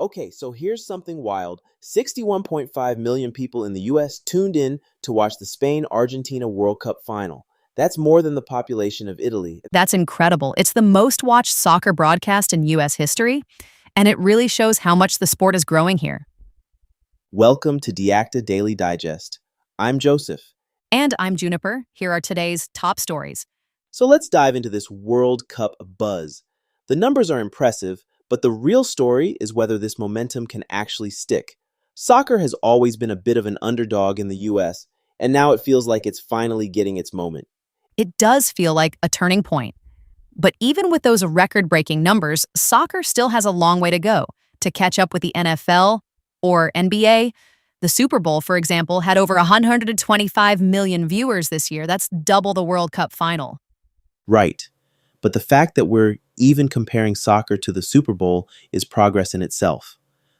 Okay, so here's something wild. 61.5 million people in the US tuned in to watch the Spain-Argentina World Cup final. That's more than the population of Italy. That's incredible. It's the most watched soccer broadcast in U.S. history, and it really shows how much the sport is growing here. Welcome to DeActa Daily Digest. I'm Joseph. And I'm Juniper. Here are today's top stories. So let's dive into this World Cup buzz. The numbers are impressive, but the real story is whether this momentum can actually stick. Soccer has always been a bit of an underdog in the US, and now it feels like it's finally getting its moment. It does feel like a turning point. But even with those record-breaking numbers, soccer still has a long way to go to catch up with the NFL or NBA. The Super Bowl, for example, had over 125 million viewers this year. That's double the World Cup final. Right. But the fact that we're even comparing soccer to the Super Bowl is progress in itself.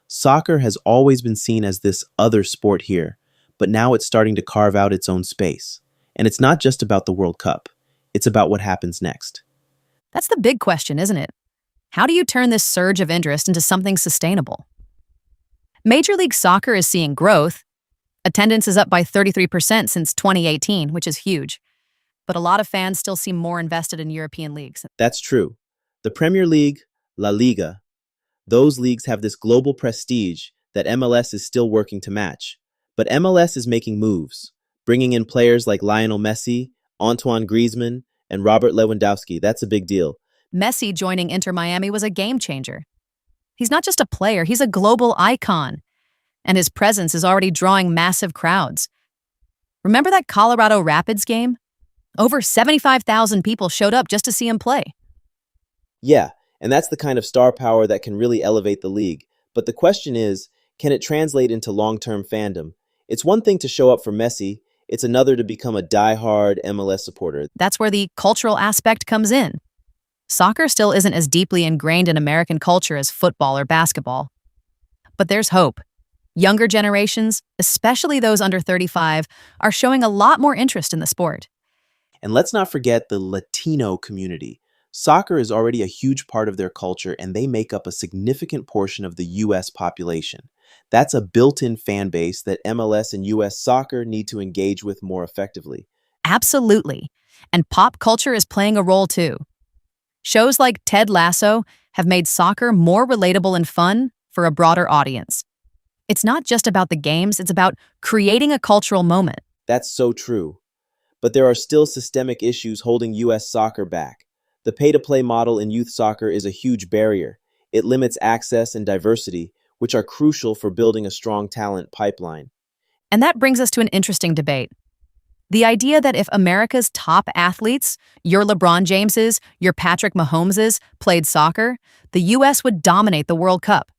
Soccer has always been seen as this other sport here, but now it's starting to carve out its own space. And it's not just about the World Cup. It's about what happens next. That's the big question, isn't it? How do you turn this surge of interest into something sustainable? Major League Soccer is seeing growth. Attendance is up by 33% since 2018, which is huge. But a lot of fans still seem more invested in European leagues. That's true. The Premier League, La Liga, those leagues have this global prestige that MLS is still working to match. But MLS is making moves, bringing in players like Lionel Messi, Antoine Griezmann, and Robert Lewandowski. That's a big deal. Messi joining Inter Miami was a game changer. He's not just a player, he's a global icon. And his presence is already drawing massive crowds. Remember that Colorado Rapids game? Over 75,000 people showed up just to see him play. Yeah, and that's the kind of star power that can really elevate the league. But the question is, can it translate into long-term fandom? It's one thing to show up for Messi, it's another to become a die-hard MLS supporter. That's where the cultural aspect comes in. Soccer still isn't as deeply ingrained in American culture as football or basketball. But there's hope. Younger generations, especially those under 35, are showing a lot more interest in the sport. And let's not forget the Latino community. Soccer is already a huge part of their culture, and they make up a significant portion of the U.S. population. That's a built-in fan base that MLS and U.S. soccer need to engage with more effectively. Absolutely. And pop culture is playing a role too. Shows like Ted Lasso have made soccer more relatable and fun for a broader audience. It's not just about the games, it's about creating a cultural moment. That's so true. But there are still systemic issues holding U.S. soccer back. The pay-to-play model in youth soccer is a huge barrier. It limits access and diversity, which are crucial for building a strong talent pipeline. And that brings us to an interesting debate. The idea that if America's top athletes, your LeBron Jameses, your Patrick Mahomeses, played soccer, the U.S. would dominate the World Cup.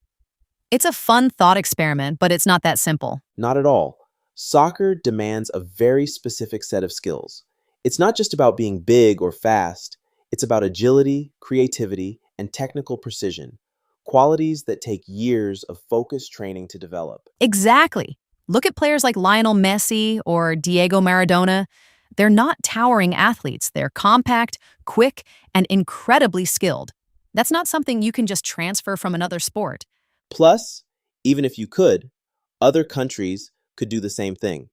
It's a fun thought experiment, but it's not that simple. Not at all. Soccer demands a very specific set of skills. It's not just about being big or fast. It's about agility, creativity, and technical precision, qualities that take years of focused training to develop. Exactly. Look at players like Lionel Messi or Diego Maradona. They're not towering athletes. They're compact, quick, and incredibly skilled. That's not something you can just transfer from another sport. Plus, even if you could, other countries could do the same thing.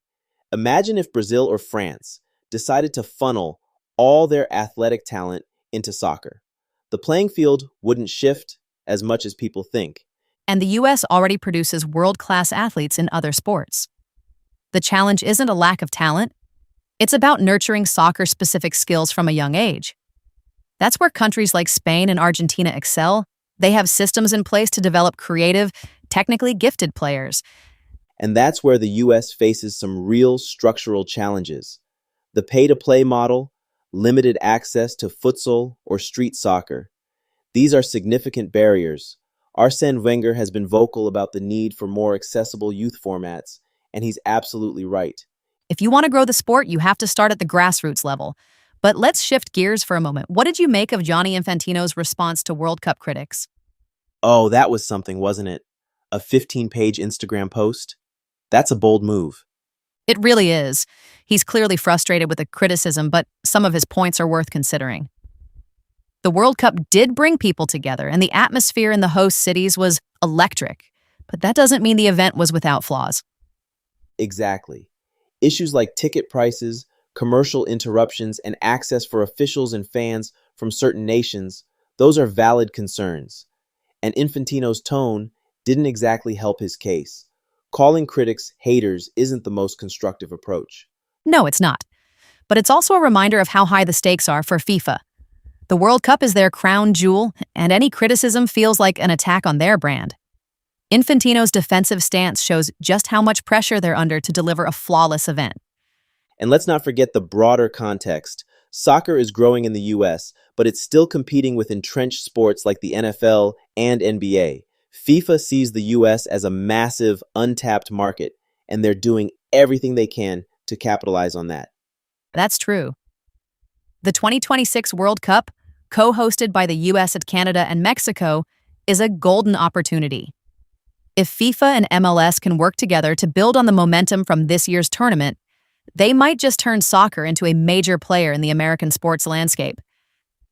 Imagine if Brazil or France decided to funnel all their athletic talent into soccer. The playing field wouldn't shift as much as people think. And the U.S. already produces world-class athletes in other sports. The challenge isn't a lack of talent. It's about nurturing soccer-specific skills from a young age. That's where countries like Spain and Argentina excel. They have systems in place to develop creative, technically gifted players. And that's where the U.S. faces some real structural challenges. The pay-to-play model, limited access to futsal or street soccer. These are significant barriers. Arsene Wenger has been vocal about the need for more accessible youth formats, and he's absolutely right. If you want to grow the sport, you have to start at the grassroots level. But let's shift gears for a moment. What did you make of Gianni Infantino's response to World Cup critics? Oh, that was something, wasn't it? A 15-page Instagram post? That's a bold move. It really is. He's clearly frustrated with the criticism, but some of his points are worth considering. The World Cup did bring people together, and the atmosphere in the host cities was electric, but that doesn't mean the event was without flaws. Exactly. Issues like ticket prices, commercial interruptions, and access for officials and fans from certain nations, those are valid concerns. And Infantino's tone didn't exactly help his case. Calling critics haters isn't the most constructive approach. No, it's not. But it's also a reminder of how high the stakes are for FIFA. The World Cup is their crown jewel, and any criticism feels like an attack on their brand. Infantino's defensive stance shows just how much pressure they're under to deliver a flawless event. And let's not forget the broader context. Soccer is growing in the US, but it's still competing with entrenched sports like the NFL and NBA. FIFA sees the US as a massive, untapped market, and they're doing everything they can to capitalize on that. That's true. The 2026 World Cup, co-hosted by the US and Canada and Mexico, is a golden opportunity. If FIFA and MLS can work together to build on the momentum from this year's tournament, they might just turn soccer into a major player in the American sports landscape.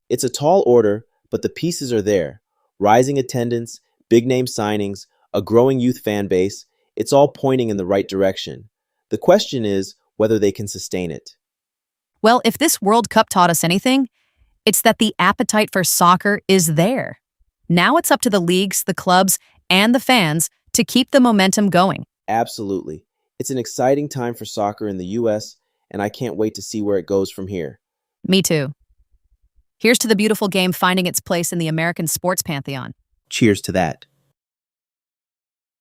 It's a tall order, but the pieces are there. Rising attendance, big-name signings, a growing youth fan base, it's all pointing in the right direction. The question is whether they can sustain it. Well, if this World Cup taught us anything, it's that the appetite for soccer is there. Now it's up to the leagues, the clubs, and the fans to keep the momentum going. Absolutely. It's an exciting time for soccer in the US, and I can't wait to see where it goes from here. Me too. Here's to the beautiful game finding its place in the American sports pantheon. Cheers to that.